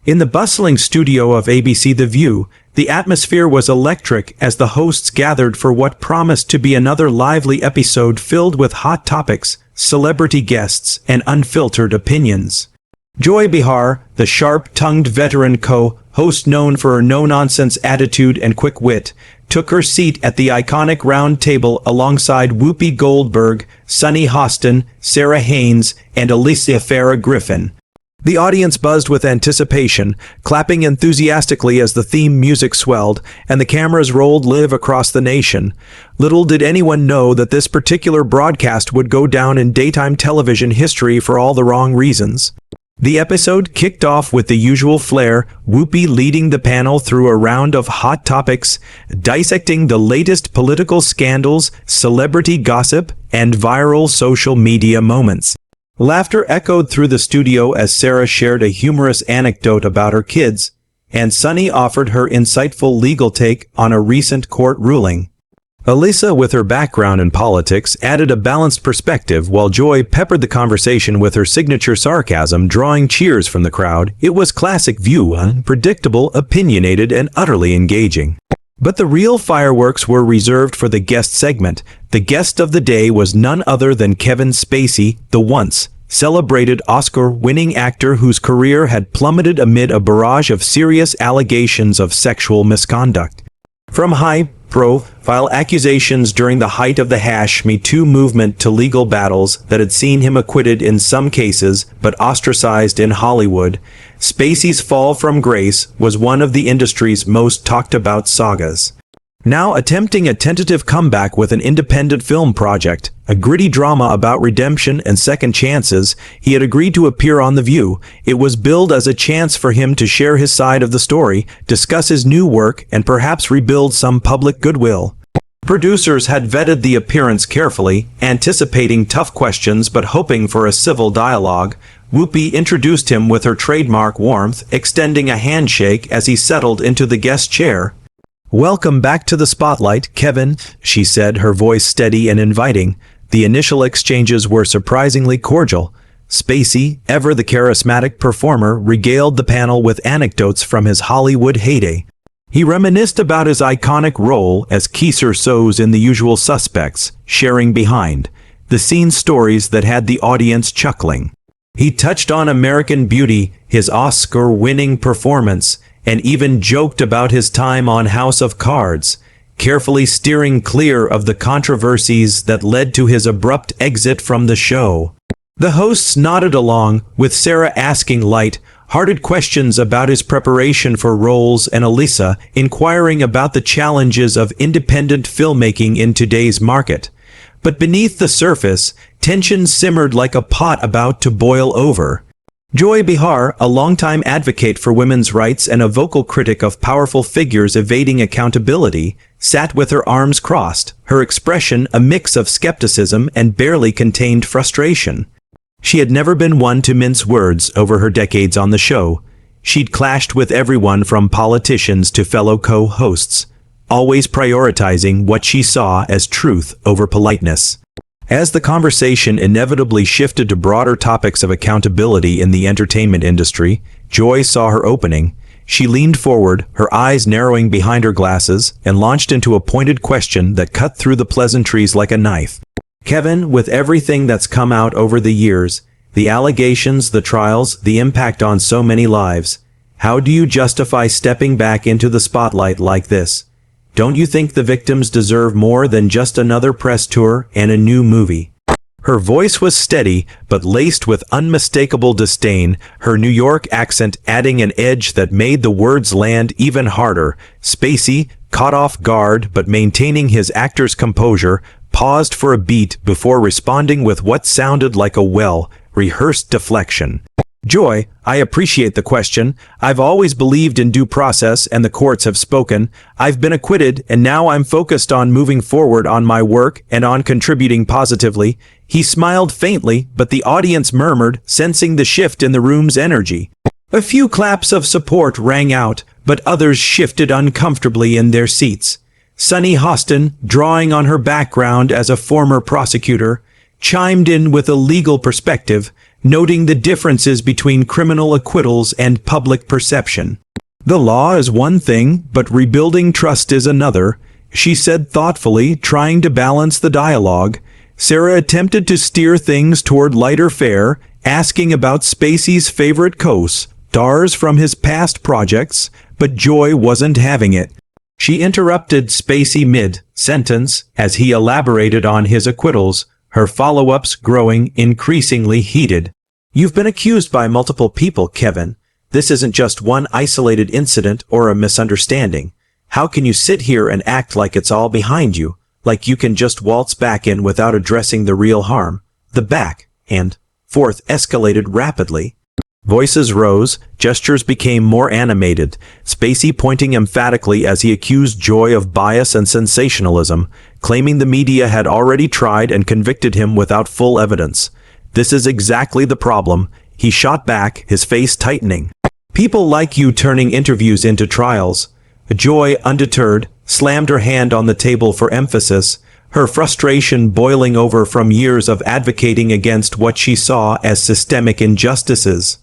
In the bustling studio of ABC The View, the atmosphere was electric as the hosts gathered for what promised to be another lively episode filled with hot topics, celebrity guests, and unfiltered opinions. Joy Behar, the sharp-tongued veteran co-host known for her no-nonsense attitude and quick wit, took her seat at the iconic round table alongside Whoopi Goldberg, Sunny Hostin, Sarah Haynes, and Alicia Farah Griffin. The audience buzzed with anticipation, clapping enthusiastically as the theme music swelled and the cameras rolled live across the nation. Little did anyone know that this particular broadcast would go down in daytime television history for all the wrong reasons. The episode kicked off with the usual flair, Whoopi leading the panel through a round of hot topics, dissecting the latest political scandals, celebrity gossip, and viral social media moments. Laughter echoed through the studio as Sarah shared a humorous anecdote about her kids, and Sunny offered her insightful legal take on a recent court ruling. Alicia, with her background in politics, added a balanced perspective, while Joy peppered the conversation with her signature sarcasm, drawing cheers from the crowd. It was classic View, unpredictable, opinionated, and utterly engaging. But the real fireworks were reserved for the guest segment. The guest of the day was none other than Kevin Spacey, the once celebrated Oscar-winning actor whose career had plummeted amid a barrage of serious allegations of sexual misconduct. From high-profile accusations during the height of the #Me Too movement to legal battles that had seen him acquitted in some cases but ostracized in Hollywood, Spacey's fall from grace was one of the industry's most talked-about sagas. Now attempting a tentative comeback with an independent film project, a gritty drama about redemption and second chances, he had agreed to appear on The View. It was billed as a chance for him to share his side of the story, discuss his new work, and perhaps rebuild some public goodwill. Producers had vetted the appearance carefully, anticipating tough questions but hoping for a civil dialogue. Whoopi introduced him with her trademark warmth, extending a handshake as he settled into the guest chair. "Welcome back to the spotlight, Kevin," she said, her voice steady and inviting. The initial exchanges were surprisingly cordial. Spacey, ever the charismatic performer, regaled the panel with anecdotes from his Hollywood heyday. He reminisced about his iconic role as Kieser Soze in The Usual Suspects, sharing behind-the-scenes stories that had the audience chuckling. He touched on American Beauty, his Oscar-winning performance, and even joked about his time on House of Cards, carefully steering clear of the controversies that led to his abrupt exit from the show. The hosts nodded along, with Sarah asking light-hearted questions about his preparation for roles and Alicia inquiring about the challenges of independent filmmaking in today's market. But beneath the surface, tension simmered like a pot about to boil over. Joy Behar, a longtime advocate for women's rights and a vocal critic of powerful figures evading accountability, sat with her arms crossed, her expression a mix of skepticism and barely contained frustration. She had never been one to mince words over her decades on the show. She'd clashed with everyone from politicians to fellow co-hosts, always prioritizing what she saw as truth over politeness. As the conversation inevitably shifted to broader topics of accountability in the entertainment industry, Joy saw her opening. She leaned forward, her eyes narrowing behind her glasses, and launched into a pointed question that cut through the pleasantries like a knife. "Kevin, with everything that's come out over the years, the allegations, the trials, the impact on so many lives, how do you justify stepping back into the spotlight like this? Don't you think the victims deserve more than just another press tour and a new movie?" Her voice was steady, but laced with unmistakable disdain, her New York accent adding an edge that made the words land even harder. Spacey, caught off guard but maintaining his actor's composure, paused for a beat before responding with what sounded like a well-rehearsed deflection. "Joy, I appreciate the question. I've always believed in due process and the courts have spoken. I've been acquitted and now I'm focused on moving forward on my work and on contributing positively." He smiled faintly, but the audience murmured, sensing the shift in the room's energy. A few claps of support rang out, but others shifted uncomfortably in their seats. Sunny Hostin, drawing on her background as a former prosecutor, chimed in with a legal perspective, noting the differences between criminal acquittals and public perception. "The law is one thing, but rebuilding trust is another," she said thoughtfully, trying to balance the dialogue. Sarah attempted to steer things toward lighter fare, asking about Spacey's favorite co-stars from his past projects, but Joy wasn't having it. She interrupted Spacey mid-sentence as he elaborated on his acquittals, her follow-ups growing increasingly heated. "You've been accused by multiple people, Kevin. This isn't just one isolated incident or a misunderstanding. How can you sit here and act like it's all behind you, like you can just waltz back in without addressing the real harm?" The back and forth escalated rapidly. Voices rose, gestures became more animated, Spacey pointing emphatically as he accused Joy of bias and sensationalism, claiming the media had already tried and convicted him without full evidence. "This is exactly the problem," he shot back, his face tightening. "People like you turning interviews into trials." Joy, undeterred, slammed her hand on the table for emphasis, her frustration boiling over from years of advocating against what she saw as systemic injustices.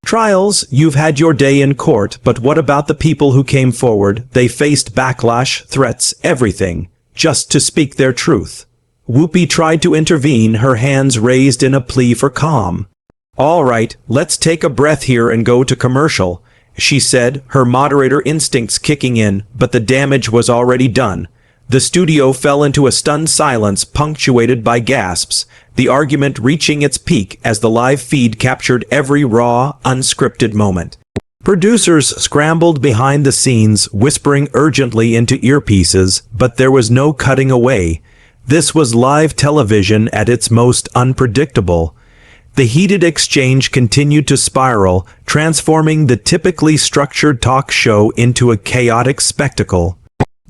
"Trials, you've had your day in court, but what about the people who came forward? They faced backlash, threats, everything, just to speak their truth." Whoopi tried to intervene, her hands raised in a plea for calm. "All right, let's take a breath here and go to commercial," she said, her moderator instincts kicking in, but the damage was already done. The studio fell into a stunned silence punctuated by gasps, the argument reaching its peak as the live feed captured every raw, unscripted moment. Producers scrambled behind the scenes, whispering urgently into earpieces, but there was no cutting away. This was live television at its most unpredictable. The heated exchange continued to spiral, transforming the typically structured talk show into a chaotic spectacle.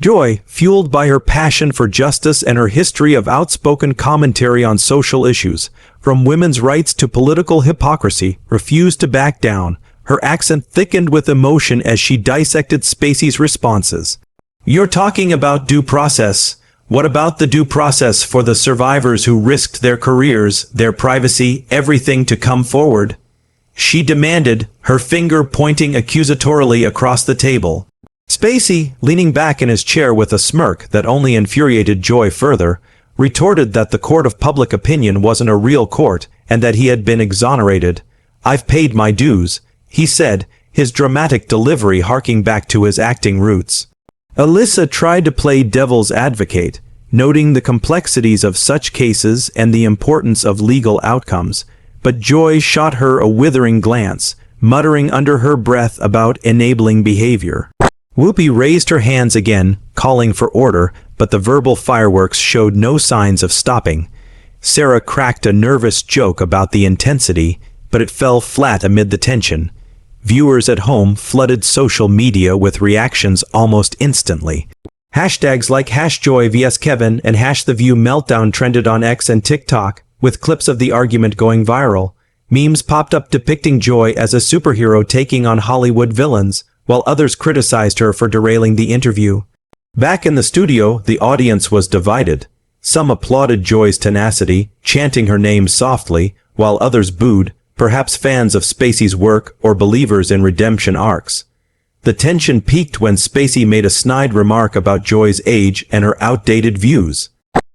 Joy, fueled by her passion for justice and her history of outspoken commentary on social issues, from women's rights to political hypocrisy, refused to back down. Her accent thickened with emotion as she dissected Spacey's responses. "You're talking about due process. What about the due process for the survivors who risked their careers, their privacy, everything to come forward?" she demanded, her finger pointing accusatorily across the table. Spacey, leaning back in his chair with a smirk that only infuriated Joy further, retorted that the court of public opinion wasn't a real court and that he had been exonerated. "I've paid my dues," he said, his dramatic delivery harking back to his acting roots. Alyssa tried to play devil's advocate, noting the complexities of such cases and the importance of legal outcomes, but Joy shot her a withering glance, muttering under her breath about enabling behavior. Whoopi raised her hands again, calling for order, but the verbal fireworks showed no signs of stopping. Sarah cracked a nervous joke about the intensity, but it fell flat amid the tension. Viewers at home flooded social media with reactions almost instantly. Hashtags like #JoyVSKevin and #TheView Meltdown trended on X and TikTok, with clips of the argument going viral. Memes popped up depicting Joy as a superhero taking on Hollywood villains, while others criticized her for derailing the interview. Back in the studio, the audience was divided. Some applauded Joy's tenacity, chanting her name softly, while others booed, perhaps fans of Spacey's work or believers in redemption arcs. The tension peaked when Spacey made a snide remark about Joy's age and her outdated views,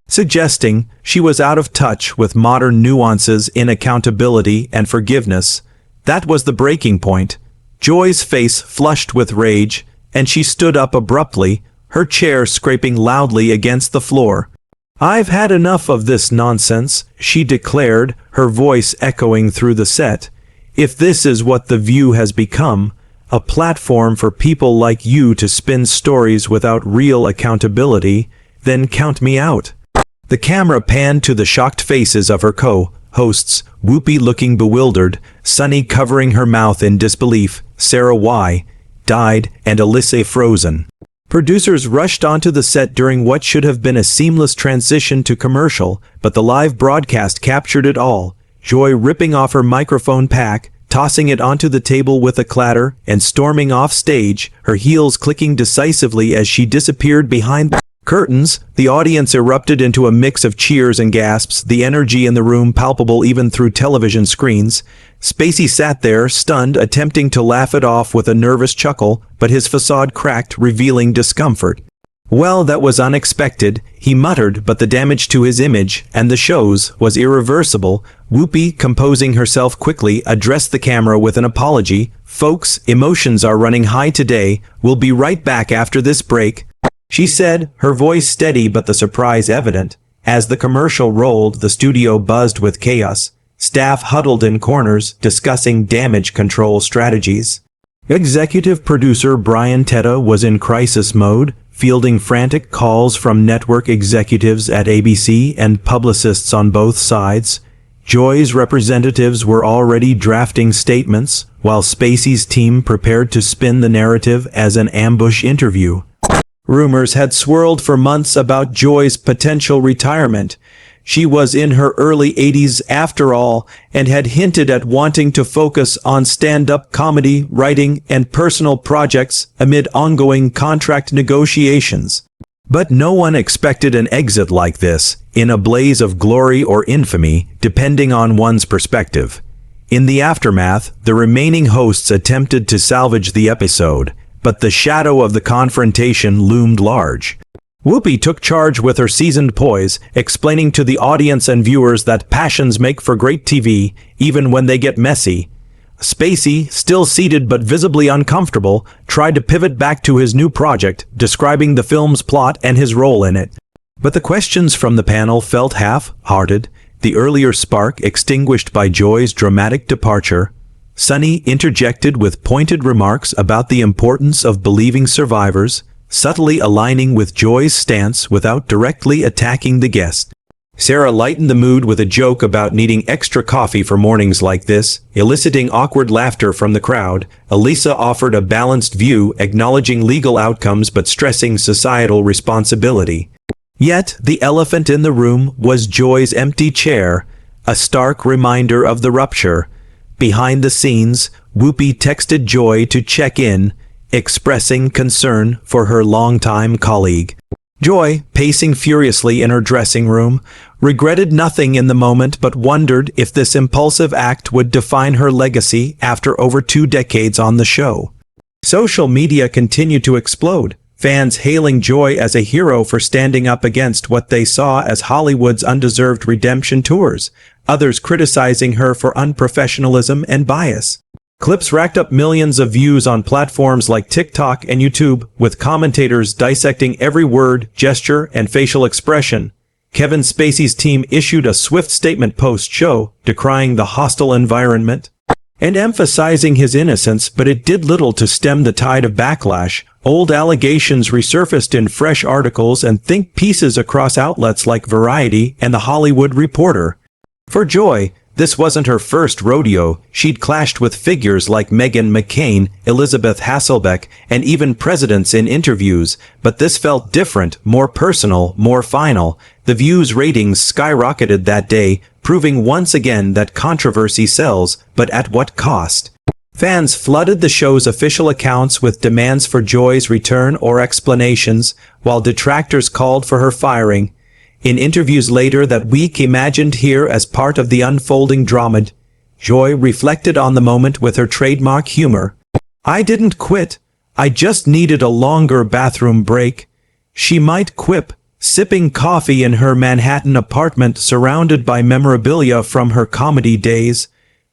suggesting she was out of touch with modern nuances in accountability and forgiveness. That was the breaking point. Joy's face flushed with rage, and she stood up abruptly, her chair scraping loudly against the floor. "I've had enough of this nonsense," she declared, her voice echoing through the set. "If this is what The View has become, a platform for people like you to spin stories without real accountability, then count me out." The camera panned to the shocked faces of her co-hosts, Whoopi looking bewildered, Sunny covering her mouth in disbelief, Sarah died, and Alyssa frozen. Producers rushed onto the set during what should have been a seamless transition to commercial, but the live broadcast captured it all. Joy ripping off her microphone pack, tossing it onto the table with a clatter, and storming off stage, her heels clicking decisively as she disappeared behind. Curtains, the audience erupted into a mix of cheers and gasps, the energy in the room palpable even through television screens. Spacey sat there, stunned, attempting to laugh it off with a nervous chuckle, but his facade cracked, revealing discomfort. "Well, that was unexpected," he muttered, but the damage to his image, and the show's, was irreversible. Whoopi, composing herself quickly, addressed the camera with an apology. "Folks, emotions are running high today. We'll be right back after this break," she said, her voice steady but the surprise evident. As the commercial rolled, the studio buzzed with chaos. Staff huddled in corners, discussing damage control strategies. Executive producer Brian Teta was in crisis mode, fielding frantic calls from network executives at ABC and publicists on both sides. Joy's representatives were already drafting statements, while Spacey's team prepared to spin the narrative as an ambush interview. Rumors had swirled for months about Joy's potential retirement. She was in her early 80s after all, and had hinted at wanting to focus on stand-up comedy, writing, and personal projects amid ongoing contract negotiations. But no one expected an exit like this, in a blaze of glory or infamy, depending on one's perspective. In the aftermath, the remaining hosts attempted to salvage the episode, but the shadow of the confrontation loomed large. Whoopi took charge with her seasoned poise, explaining to the audience and viewers that passions make for great TV, even when they get messy. Spacey, still seated but visibly uncomfortable, tried to pivot back to his new project, describing the film's plot and his role in it. But the questions from the panel felt half-hearted, the earlier spark extinguished by Joy's dramatic departure. Sunny interjected with pointed remarks about the importance of believing survivors, subtly aligning with Joy's stance without directly attacking the guest. Sarah lightened the mood with a joke about needing extra coffee for mornings like this, eliciting awkward laughter from the crowd. Elisa offered a balanced view, acknowledging legal outcomes but stressing societal responsibility. Yet, the elephant in the room was Joy's empty chair, a stark reminder of the rupture. Behind the scenes, Whoopi texted Joy to check in, expressing concern for her longtime colleague. Joy, pacing furiously in her dressing room, regretted nothing in the moment but wondered if this impulsive act would define her legacy after over 2 decades on the show. Social media continued to explode, fans hailing Joy as a hero for standing up against what they saw as Hollywood's undeserved redemption tours, others criticizing her for unprofessionalism and bias. Clips racked up millions of views on platforms like TikTok and YouTube, with commentators dissecting every word, gesture, and facial expression. Kevin Spacey's team issued a swift statement post-show, decrying the hostile environment and emphasizing his innocence, but it did little to stem the tide of backlash. Old allegations resurfaced in fresh articles and think pieces across outlets like Variety and The Hollywood Reporter. For Joy, this wasn't her first rodeo. She'd clashed with figures like Meghan McCain, Elizabeth Hasselbeck, and even presidents in interviews, but this felt different, more personal, more final. The View's ratings skyrocketed that day, proving once again that controversy sells, but at what cost? Fans flooded the show's official accounts with demands for Joy's return or explanations, while detractors called for her firing. In interviews later that week imagined here as part of the unfolding drama, Joy reflected on the moment with her trademark humor. "I didn't quit. I just needed a longer bathroom break," she might quip, sipping coffee in her Manhattan apartment surrounded by memorabilia from her comedy days.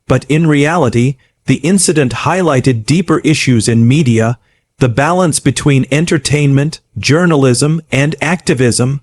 But in reality, the incident highlighted deeper issues in media, the balance between entertainment, journalism, and activism.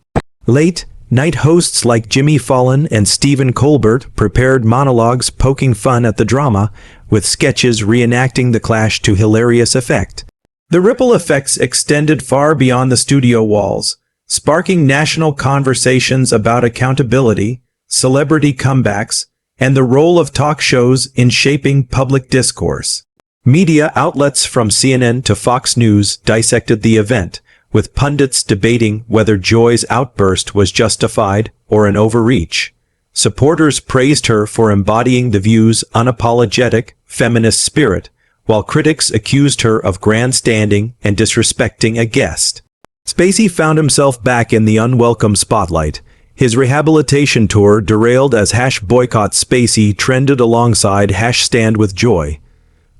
Late night hosts like Jimmy Fallon and Stephen Colbert prepared monologues poking fun at the drama, with sketches reenacting the clash to hilarious effect. The ripple effects extended far beyond the studio walls, sparking national conversations about accountability, celebrity comebacks, and the role of talk shows in shaping public discourse. Media outlets from CNN to Fox News dissected the event, with pundits debating whether Joy's outburst was justified or an overreach. Supporters praised her for embodying the View's unapologetic, feminist spirit, while critics accused her of grandstanding and disrespecting a guest. Spacey found himself back in the unwelcome spotlight. His rehabilitation tour derailed as #boycott Spacey trended alongside #stand with Joy.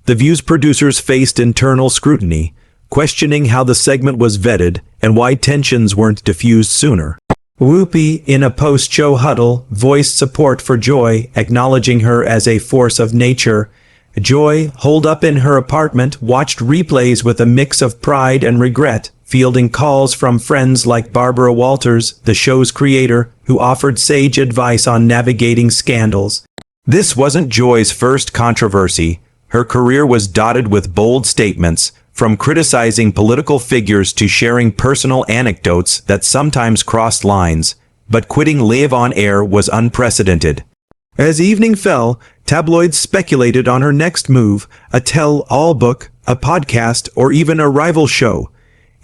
The View's producers faced internal scrutiny, questioning how the segment was vetted and why tensions weren't diffused sooner. Whoopi, in a post-show huddle, voiced support for Joy, acknowledging her as a force of nature. Joy, holed up in her apartment, watched replays with a mix of pride and regret, fielding calls from friends like Barbara Walters, the show's creator, who offered sage advice on navigating scandals. This wasn't Joy's first controversy. Her career was dotted with bold statements, from criticizing political figures to sharing personal anecdotes that sometimes crossed lines, but quitting live on air was unprecedented. As evening fell, tabloids speculated on her next move, a tell-all book, a podcast, or even a rival show.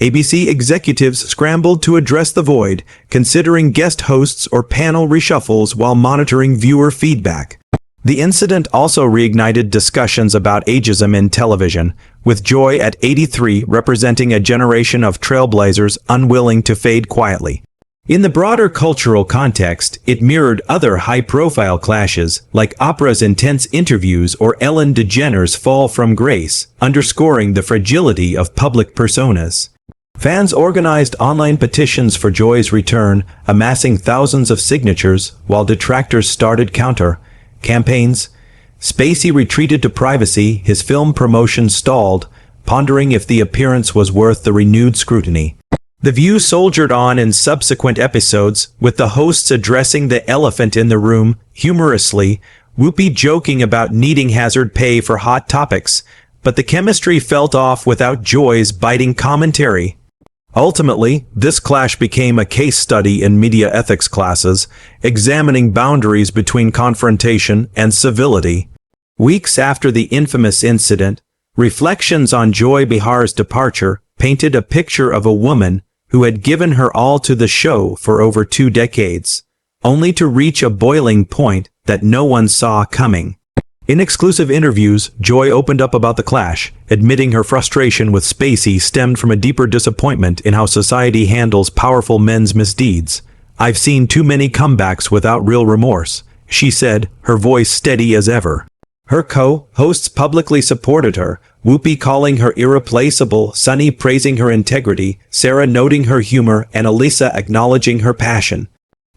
ABC executives scrambled to address the void, considering guest hosts or panel reshuffles while monitoring viewer feedback. The incident also reignited discussions about ageism in television, with Joy at 83 representing a generation of trailblazers unwilling to fade quietly. In the broader cultural context, it mirrored other high-profile clashes, like Oprah's intense interviews or Ellen DeGeneres' fall from grace, underscoring the fragility of public personas. Fans organized online petitions for Joy's return, amassing thousands of signatures, while detractors started counter-campaigns. Spacey retreated to privacy, his film promotion stalled, pondering if the appearance was worth the renewed scrutiny. The View soldiered on in subsequent episodes, with the hosts addressing the elephant in the room, humorously, Whoopi joking about needing hazard pay for hot topics, but the chemistry felt off without Joy's biting commentary. Ultimately, this clash became a case study in media ethics classes, examining boundaries between confrontation and civility. Weeks after the infamous incident, reflections on Joy Behar's departure painted a picture of a woman who had given her all to the show for over 2 decades, only to reach a boiling point that no one saw coming. In exclusive interviews, Joy opened up about the clash, admitting her frustration with Spacey stemmed from a deeper disappointment in how society handles powerful men's misdeeds. "I've seen too many comebacks without real remorse," she said, her voice steady as ever. Her co-hosts publicly supported her, Whoopi calling her irreplaceable, Sunny praising her integrity, Sarah noting her humor, and Elisa acknowledging her passion.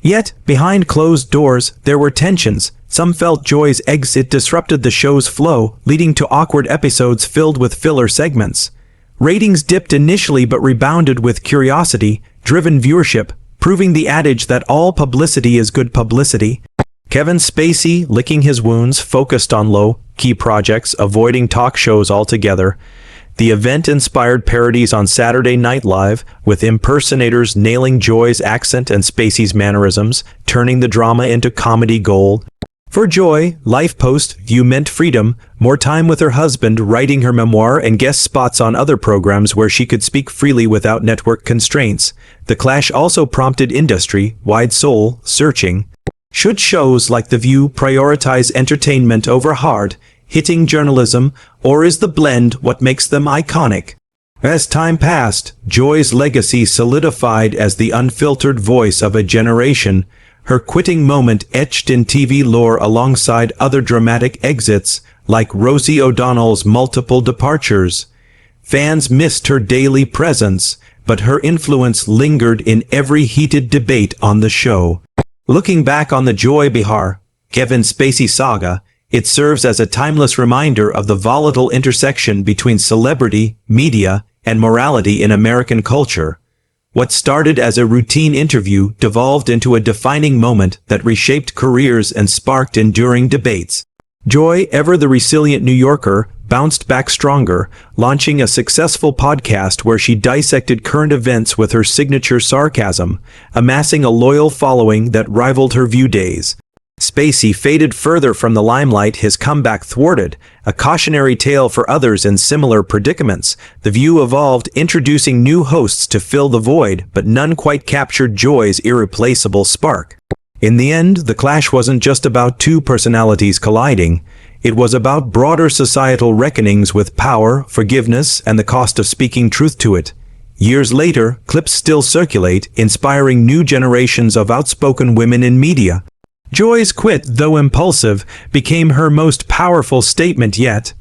Yet, behind closed doors, there were tensions. Some felt Joy's exit disrupted the show's flow, leading to awkward episodes filled with filler segments. Ratings dipped initially but rebounded with curiosity-driven viewership, proving the adage that all publicity is good publicity. Kevin Spacey, licking his wounds, focused on low-key projects, avoiding talk shows altogether. The event inspired parodies on Saturday Night Live, with impersonators nailing Joy's accent and Spacey's mannerisms, turning the drama into comedy gold. For Joy, life post-View meant freedom, more time with her husband, writing her memoir, and guest spots on other programs where she could speak freely without network constraints. The clash also prompted industry-wide soul-searching. Should shows like The View prioritize entertainment over hard-hitting journalism, or is the blend what makes them iconic? As time passed, Joy's legacy solidified as the unfiltered voice of a generation, her quitting moment etched in TV lore alongside other dramatic exits, like Rosie O'Donnell's multiple departures. Fans missed her daily presence, but her influence lingered in every heated debate on the show. Looking back on the Joy Behar, Kevin Spacey saga, it serves as a timeless reminder of the volatile intersection between celebrity, media, and morality in American culture. What started as a routine interview devolved into a defining moment that reshaped careers and sparked enduring debates. Joy, ever the resilient New Yorker, bounced back stronger, launching a successful podcast where she dissected current events with her signature sarcasm, amassing a loyal following that rivaled her View days. Spacey faded further from the limelight, his comeback thwarted, a cautionary tale for others in similar predicaments. The View evolved, introducing new hosts to fill the void, but none quite captured Joy's irreplaceable spark. In the end, the clash wasn't just about two personalities colliding. It was about broader societal reckonings with power, forgiveness, and the cost of speaking truth to it. Years later, clips still circulate, inspiring new generations of outspoken women in media. Joy's quit, though impulsive, became her most powerful statement yet.